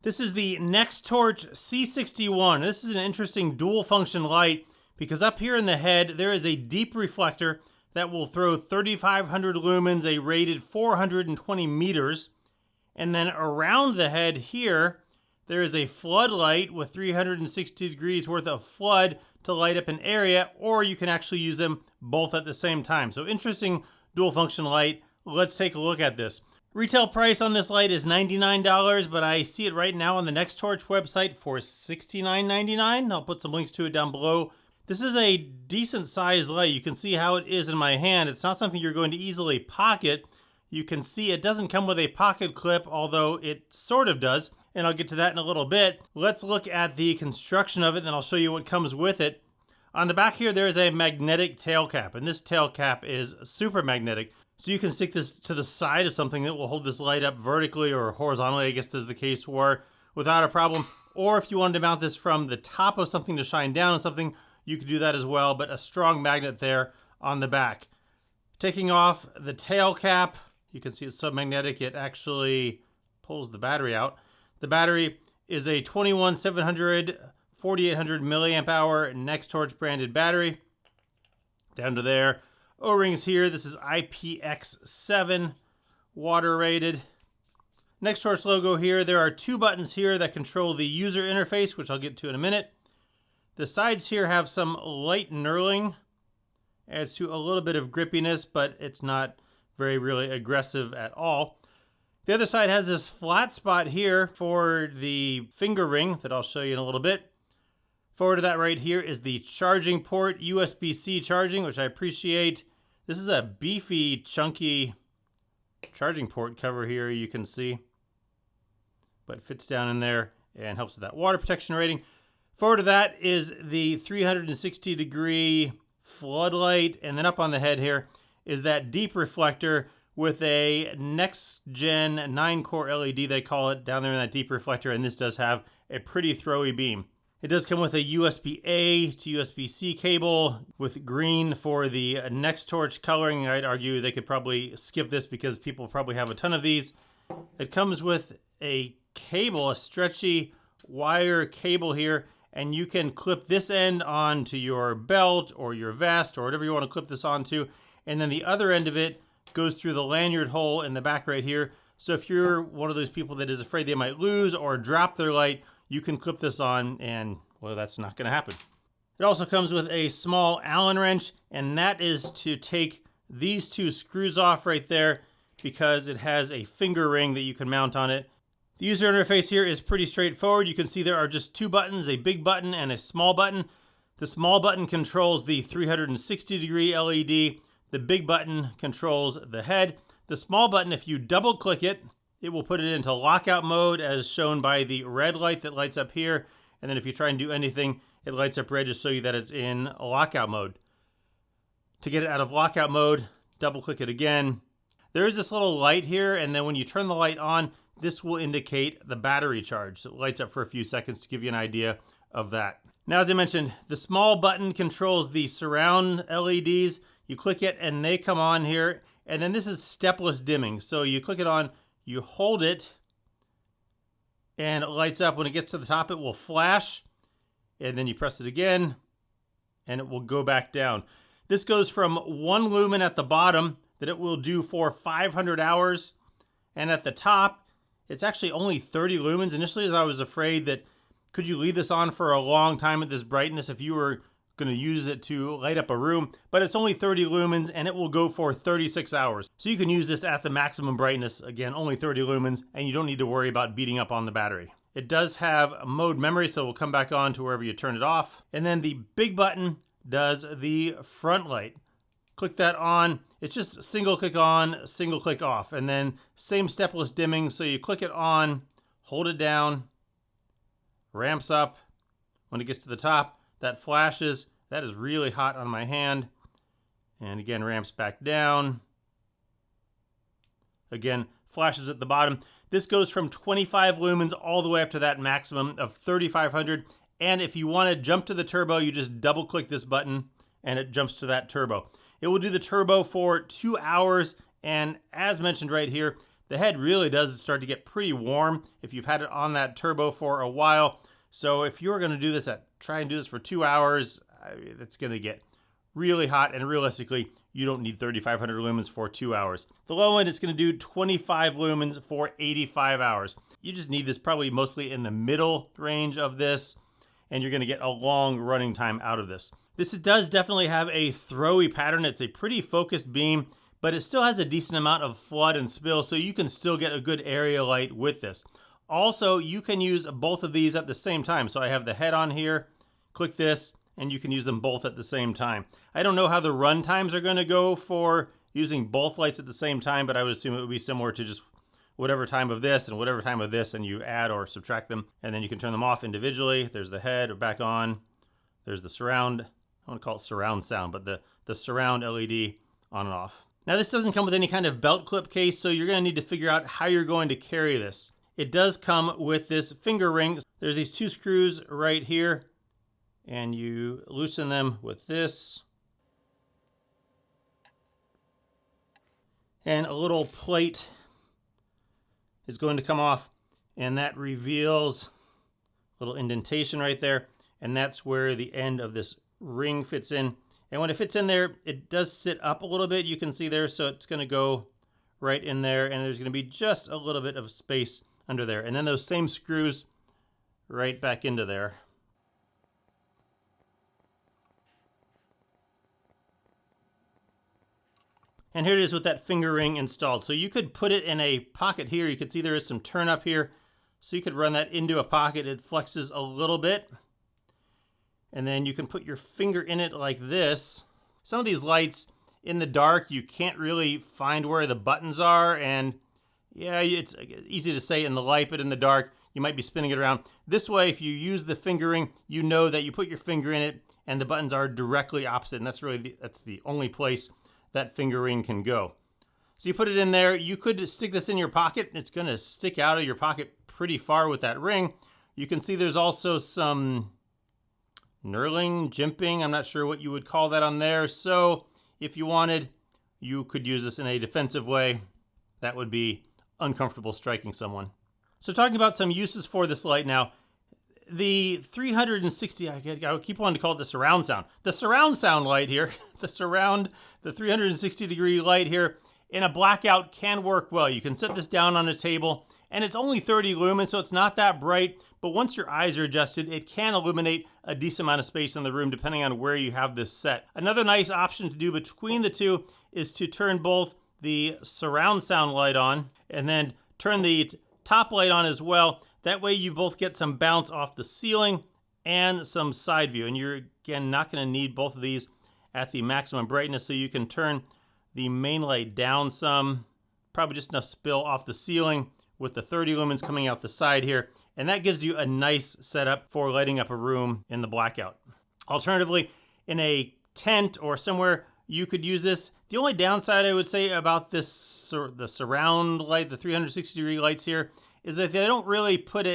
This is the Nextorch C61. This is an interesting dual function light because up here in the head there is a deep reflector that will throw 3,500 lumens, a rated 420 meters. And then around the head here, there is a floodlight with 360 degrees worth of flood to light up an area, or you can actually use them both at the same time. So interesting dual function light. Let's take a look at this. Retail price on this light is $99, but I see it right now on the Nextorch website for $69.99. I'll put some links to it down below. This is a decent sized light. You can see how it is in my hand. It's not something you're going to easily pocket. You can see it doesn't come with a pocket clip, although it sort of does, and I'll get to that in a little bit. Let's look at the construction of it, and then I'll show you what comes with it. On the back here, there is a magnetic tail cap, and this tail cap is super magnetic. So you can stick this to the side of something that will hold this light up vertically or horizontally, I guess as the case were, without a problem. Or if you wanted to mount this from the top of something to shine down on something, you could do that as well, but a strong magnet there on the back. Taking off the tail cap, you can see it's so magnetic it actually pulls the battery out. The battery is a 21700 4800 milliamp hour Nextorch branded battery. Down to there. O-rings here, this is IPX7 water rated. Nextorch logo here. There are two buttons here that control the user interface, which I'll get to in a minute. The sides here have some light knurling. Adds to a little bit of grippiness, but it's not very really aggressive at all. The other side has this flat spot here for the finger ring that I'll show you in a little bit. Forward to that right here is the charging port, USB-C charging, which I appreciate. This is a beefy, chunky charging port cover here, you can see. But fits down in there and helps with that water protection rating. Forward to that is the 360 degree floodlight. And then up on the head here is that deep reflector with a next gen 9-core LED, they call it, down there in that deep reflector. And this does have a pretty throwy beam. It does come with a USB-A to USB-C cable with green for the Nextorch coloring. I'd argue they could probably skip this because people probably have a ton of these. It comes with a cable, a stretchy wire cable here, and you can clip this end onto your belt or your vest or whatever you want to clip this onto. And then the other end of it goes through the lanyard hole in the back right here. So if you're one of those people that is afraid they might lose or drop their light, you can clip this on and, well, that's not going to happen. It also comes with a small Allen wrench, and that is to take these two screws off right there because it has a finger ring that you can mount on it. The user interface here is pretty straightforward. You can see there are just two buttons, a big button and a small button. The small button controls the 360 degree LED. The big button controls the head. The small button, if you double click it, it will put it into lockout mode as shown by the red light that lights up here. And then if you try and do anything, it lights up red to show you that it's in lockout mode. To get it out of lockout mode, double click it again. There is this little light here, and then when you turn the light on, this will indicate the battery charge. So it lights up for a few seconds to give you an idea of that. Now, as I mentioned, the small button controls the surround LEDs. You click it and they come on here. And then this is stepless dimming. So you click it on, you hold it, and it lights up. When it gets to the top, it will flash. And then you press it again, and it will go back down. This goes from 1 lumen at the bottom that it will do for 500 hours. And at the top, it's actually only 30 lumens. Initially, as I was afraid that could you leave this on for a long time at this brightness if you were going to use it to light up a room, but it's only 30 lumens and it will go for 36 hours. So you can use this at the maximum brightness, again, only 30 lumens, and you don't need to worry about beating up on the battery. It does have mode memory, so it will come back on to wherever you turn it off. And then the big button does the front light. Click that on. It's just single click on, single click off, and then same stepless dimming. So you click it on, hold it down, ramps up. When it gets to the top, that flashes. That is really hot on my hand. And again, ramps back down. Again, flashes at the bottom. This goes from 25 lumens all the way up to that maximum of 3,500. And if you want to jump to the turbo, you just double click this button and it jumps to that turbo. It will do the turbo for 2 hours. And as mentioned right here, the head really does start to get pretty warm if you've had it on that turbo for a while. So if you're going to do this try and do this for 2 hours, it's going to get really hot, and realistically, you don't need 3,500 lumens for 2 hours. The low end is going to do 25 lumens for 85 hours. You just need this probably mostly in the middle range of this, and you're going to get a long running time out of this. This does definitely have a throwy pattern. It's a pretty focused beam, but it still has a decent amount of flood and spill, so you can still get a good area light with this. Also, you can use both of these at the same time. So I have the head on here, click this, and you can use them both at the same time. I don't know how the run times are going to go for using both lights at the same time, but I would assume it would be similar to just whatever time of this and whatever time of this, and you add or subtract them, and then you can turn them off individually. There's the head back on. There's the surround. I want to call it surround sound, but the surround LED on and off. Now this doesn't come with any kind of belt clip case, so you're going to need to figure out how you're going to carry this. It does come with this finger ring. There's these 2 screws right here, and you loosen them with this. And a little plate is going to come off, and that reveals a little indentation right there, and that's where the end of this ring fits in. And when it fits in there, it does sit up a little bit, you can see there, so it's going to go right in there, and there's going to be just a little bit of space under there. And then those same screws right back into there. And here it is with that finger ring installed. So you could put it in a pocket here. You can see there is some turn up here. So you could run that into a pocket. It flexes a little bit. And then you can put your finger in it like this. Some of these lights in the dark, you can't really find where the buttons are. And yeah, it's easy to say in the light, but in the dark, you might be spinning it around. This way, if you use the fingering, you know that you put your finger in it and the buttons are directly opposite. And that's really that's the only place that finger ring can go. So you put it in there. You could stick this in your pocket. It's going to stick out of your pocket pretty far with that ring. You can see there's also some knurling, jimping. I'm not sure what you would call that on there. So if you wanted, you could use this in a defensive way. That would be uncomfortable striking someone. So talking about some uses for this light now, the 360, I keep wanting to call it the surround sound. The surround sound light here, the 360 degree light here in a blackout can work well. You can set this down on a table and it's only 30 lumens, so it's not that bright. But once your eyes are adjusted, it can illuminate a decent amount of space in the room depending on where you have this set. Another nice option to do between the two is to turn both the surround sound light on and then turn the top light on as well. That way you both get some bounce off the ceiling and some side view. And you're, again, not going to need both of these at the maximum brightness, so you can turn the main light down some, probably just enough spill off the ceiling with the 30 lumens coming out the side here. And that gives you a nice setup for lighting up a room in the blackout. Alternatively, in a tent or somewhere, you could use this. The only downside I would say about this, the surround light, the 360 degree lights here, is that they don't really put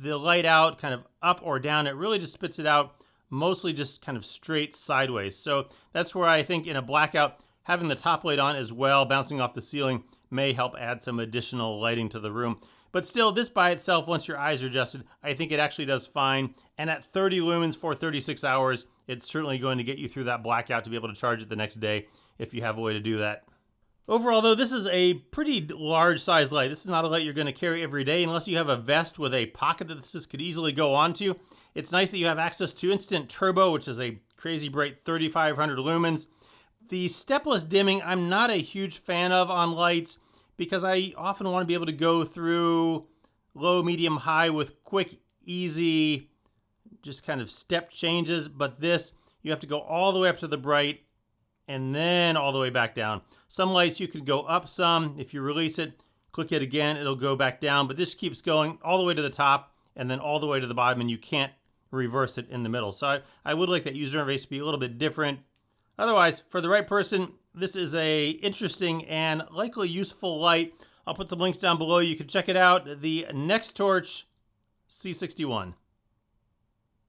the light out kind of up or down. It really just spits it out mostly just kind of straight sideways. So that's where I think in a blackout, having the top light on as well, bouncing off the ceiling, may help add some additional lighting to the room. But still, this by itself, once your eyes are adjusted, I think it actually does fine. And at 30 lumens for 36 hours, it's certainly going to get you through that blackout to be able to charge it the next day if you have a way to do that. Overall, though, this is a pretty large size light. This is not a light you're going to carry every day unless you have a vest with a pocket that this could easily go onto. It's nice that you have access to instant turbo, which is a crazy bright 3,500 lumens. The stepless dimming, I'm not a huge fan of on lights because I often want to be able to go through low, medium, high with quick, easy, just kind of step changes. But this, you have to go all the way up to the bright and then all the way back down. Some lights you could go up some. If you release it, click it again, it'll go back down. But this keeps going all the way to the top and then all the way to the bottom, and you can't reverse it in the middle. So I would like that user interface to be a little bit different. Otherwise, for the right person, this is a interesting and likely useful light. I'll put some links down below. You can check it out. The Nextorch C61.